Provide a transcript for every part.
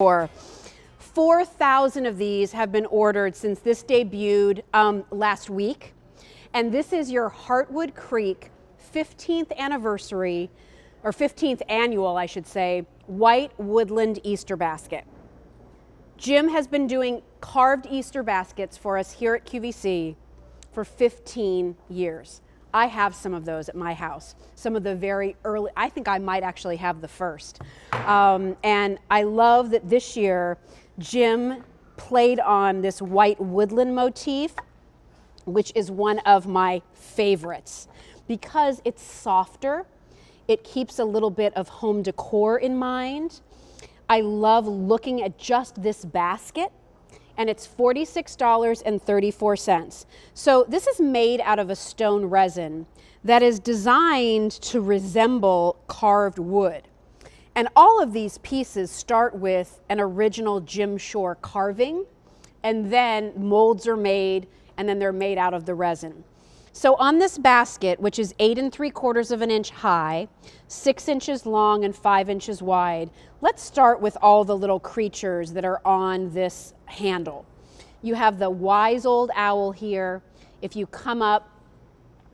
4,000 of these have been ordered since this debuted last week. And this is your Heartwood Creek 15th anniversary, or 15th annual, I should say, White Woodland Easter basket. Jim has been doing carved Easter baskets for us here at QVC for 15 years. I have some of those at my house, some of the very early, I think I might actually have the first. And I love that this year, Jim played on this white woodland motif, which is one of my favorites because it's softer. It keeps a little bit of home decor in mind. I love looking at just this basket, and it's $46.34. So this is made out of a stone resin that is designed to resemble carved wood. And all of these pieces start with an original Jim Shore carving, and then molds are made, and then they're made out of the resin. So on this basket, which is 8 3/4 of an inch high, 6 inches long and 5 inches wide, let's start with all the little creatures that are on this handle. You have the wise old owl here. If you come up,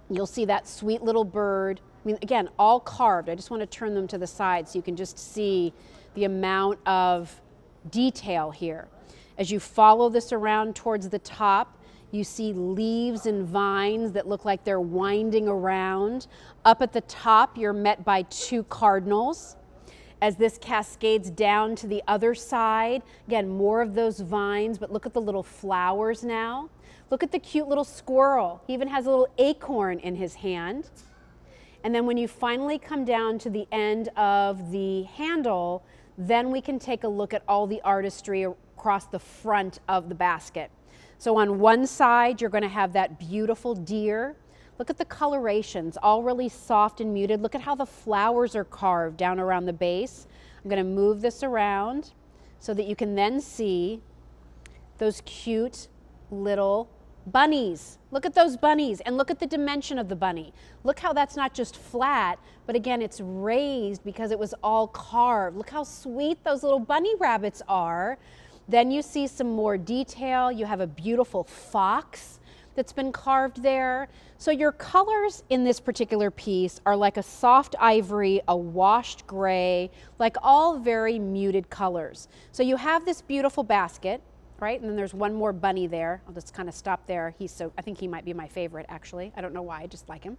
you'll see that sweet little bird. I mean, again, all carved. I just want to turn them to the side so you can just see the amount of detail here. As you follow this around towards the top, you see leaves and vines that look like they're winding around. Up at the top, you're met by 2 cardinals. As this cascades down to the other side, again, more of those vines, but look at the little flowers now. Look at the cute little squirrel. He even has a little acorn in his hand. And then when you finally come down to the end of the handle, then we can take a look at all the artistry across the front of the basket. So on one side, you're going to have that beautiful deer. Look at the colorations, all really soft and muted. Look at how the flowers are carved down around the base. I'm going to move this around so that you can then see those cute little bunnies. Look at those bunnies, and look at the dimension of the bunny. Look how that's not just flat, but again, it's raised because it was all carved. Look how sweet those little bunny rabbits are. Then you see some more detail. You have a beautiful fox that's been carved there. So your colors in this particular piece are like a soft ivory, a washed gray, like all very muted colors. So you have this beautiful basket, right? And then there's one more bunny there. I'll just kind of stop there. I think he might be my favorite, actually. I don't know why, I just like him.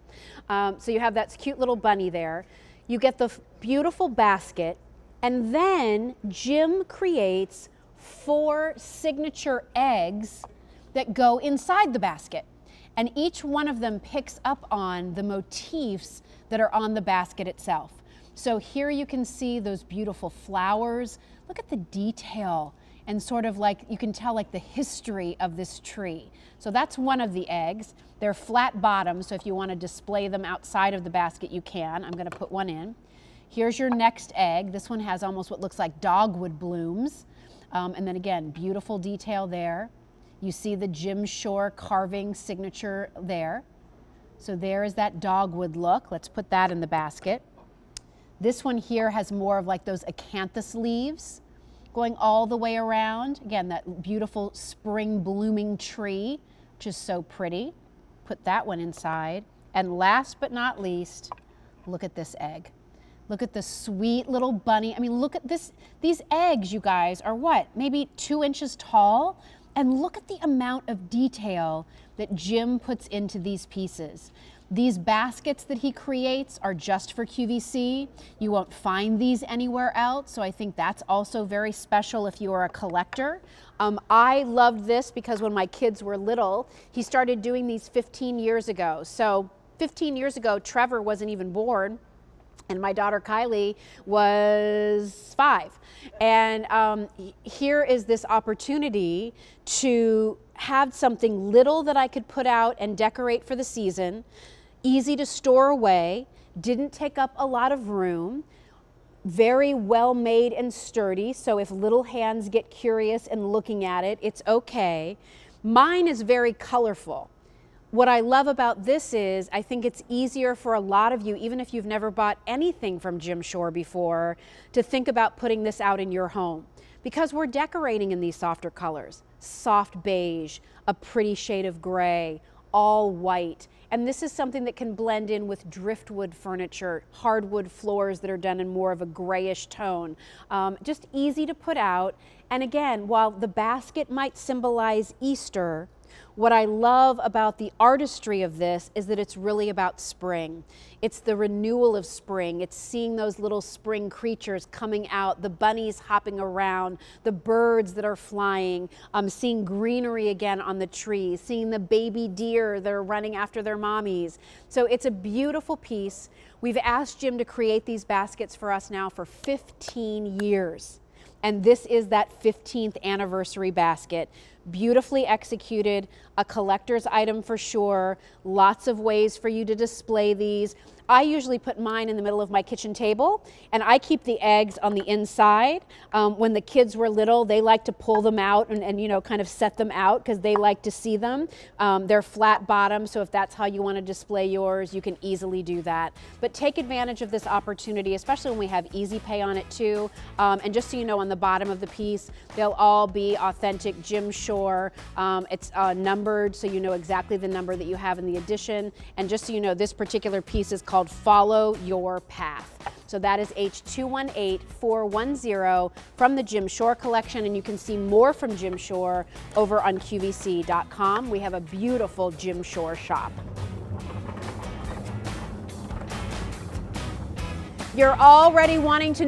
So you have that cute little bunny there. You get the beautiful basket, and then Jim creates 4 signature eggs that go inside the basket. And each one of them picks up on the motifs that are on the basket itself. So here you can see those beautiful flowers. Look at the detail and sort of like, you can tell like the history of this tree. So that's one of the eggs. They're flat bottom, so if you want to display them outside of the basket, you can. I'm going to put one in. Here's your next egg. This one has almost what looks like dogwood blooms. And then again, beautiful detail there. You see the Jim Shore carving signature there. So there is that dogwood look. Let's put that in the basket. This one here has more of like those acanthus leaves going all the way around. Again, that beautiful spring blooming tree, which is so pretty. Put that one inside. And last but not least, look at this egg. Look at the sweet little bunny. I mean, look at this. These eggs, you guys, are what? Maybe 2 inches tall? And look at the amount of detail that Jim puts into these pieces. These baskets that he creates are just for QVC. You won't find these anywhere else, so I think that's also very special if you are a collector. I loved this because when my kids were little, he started doing these 15 years ago. So 15 years ago, Trevor wasn't even born, and my daughter Kylie was 5. And here is this opportunity to have something little that I could put out and decorate for the season, easy to store away, didn't take up a lot of room, very well made and sturdy, so if little hands get curious and looking at it, it's okay. Mine is very colorful. What I love about this is I think it's easier for a lot of you, even if you've never bought anything from Jim Shore before, to think about putting this out in your home. because we're decorating in these softer colors. Soft beige, a pretty shade of gray, all white. And this is something that can blend in with driftwood furniture, hardwood floors that are done in more of a grayish tone. Just easy to put out. And again, while the basket might symbolize Easter, what I love about the artistry of this is that it's really about spring. It's the renewal of spring. It's seeing those little spring creatures coming out, the bunnies hopping around, the birds that are flying, seeing greenery again on the trees, seeing the baby deer that are running after their mommies. So it's a beautiful piece. We've asked Jim to create these baskets for us now for 15 years. And this is that 15th anniversary basket. Beautifully executed, a collector's item for sure, lots of ways for you to display these. I usually put mine in the middle of my kitchen table, and I keep the eggs on the inside. When the kids were little, they like to pull them out and you know, kind of set them out because they like to see them. They're flat bottom, so if that's how you want to display yours, you can easily do that. But take advantage of this opportunity, especially when we have Easy Pay on it too. And just so you know, on the bottom of the piece, they'll all be authentic Jim Shore. It's numbered, so you know exactly the number that you have in the edition. And just so you know, this particular piece is called Follow Your Path. So that is H218410 from the Jim Shore collection, and you can see more from Jim Shore over on QVC.com. We have a beautiful Jim Shore shop. You're already wanting to